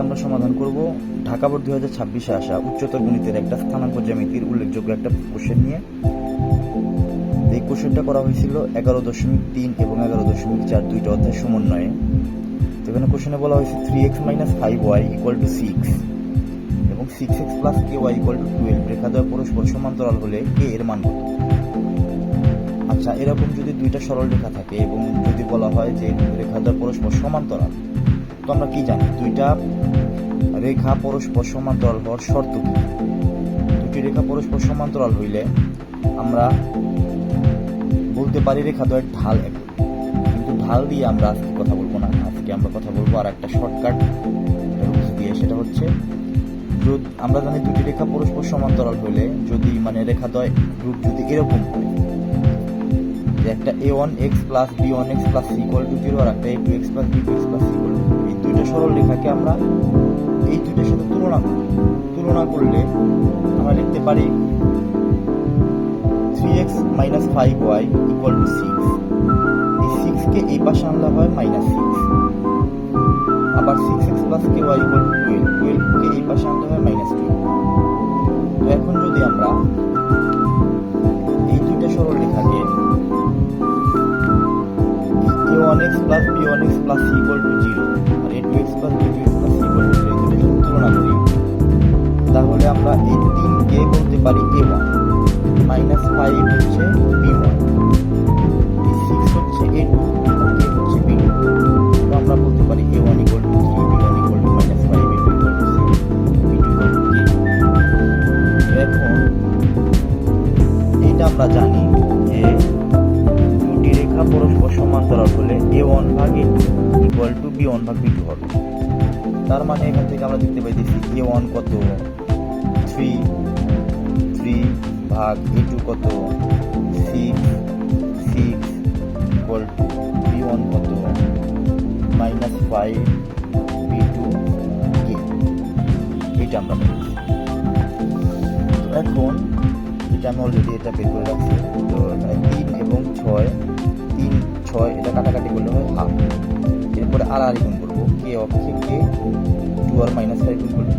আমরা সমাধান করব ঢাকা বোর্ড 2026-এ আসা উচ্চতর গণিতের একটা স্থানাঙ্ক জ্যামিতির উল্লেখযোগ্য একটা কোশ্চেন নিয়ে। এই কোশ্চেনটা করা হয়েছিল 11.3 এবং 11.4 দুইটা অধ্যায় সমন্বয়ে। এখানে কোশ্চেনে বলা হয়েছে 3x - 5y = 6 এবং 6x + ky = 12 রেখাদ্বয় পরস্পর সমান্তরাল হলে কে এর মান কত। আচ্ছা, এরকম যদি দুইটা সরল রেখা থাকে এবং যদি বলা হয় যে রেখাদ্বয় পরস্পর সমান্তরাল, তো আমরা কি জানি দুইটা রেখা পরস্পর সমান্তরাল হওয়ার শর্ত কি? দুটি রেখা পরস্পর সমান্তরাল হইলে আমরা বলতে পারি রেখাদ্বয়ের ঢাল একই। কিন্তু ঢাল দিয়ে আমরা আজকে কথা বলবো না, আজকে আমরা কথা বলবো আর একটা শর্টকাট রুলস দিয়ে। সেটা হচ্ছে, আমরা জানি দুটি রেখা পরস্পর সমান্তরাল হলে যদি রেখাদ্বয় রূপ যদি এরকম হয় যে একটা a1x + b1x + c = 0 আর একটা a2x + b2x + c = 0, এই দুইটা সরল রেখাকে আমরা এই দুইটার সাথে তুলনা করলে আমরা লিখতে পারি 3x - 5y = 6। এই 6 কে এই পাশে আনলে হয় -6, আবার 6x + ky = 12, 12 কে এই পাশে আনলে হয় -12। তো এখন যদি আমরা এই দুইটা সরল রেখাকে a1x + b1x + c = 0 আর a2x + b2x + c = 0 এই দুইটার সাথে তুলনা করি, তাহলে আমরা এই 3 কে বলতে পারি a1, -5 হচ্ছে b1, এই 6 হচ্ছে a2 আর k হচ্ছে b2। তো আমরা বলতে পারি a1 = 3, b1 = -5, a2 = 6, b2 = k। এখন এটা আমরা জানি যে দুটি রেখা পরস্পর সমান্তরাল হলে a1/a2 = b1/b2 হবে। তার মানে এখান থেকে আমরা দেখতে পাইতেছি a1 কত 3/a2 কত 6 b1 কত -5, b2 k। এটা আমরা পেয়েছি। এখন এটা আমি অলরেডি এটা বের করে রাখছি। তো 3 এবং 6, 3, 6 এটা কাটাকাটি করলে হয় হাফ। এরপরে আর গুণ করবো, কে অক্ষে কে 2 আর -5 গুণ করলে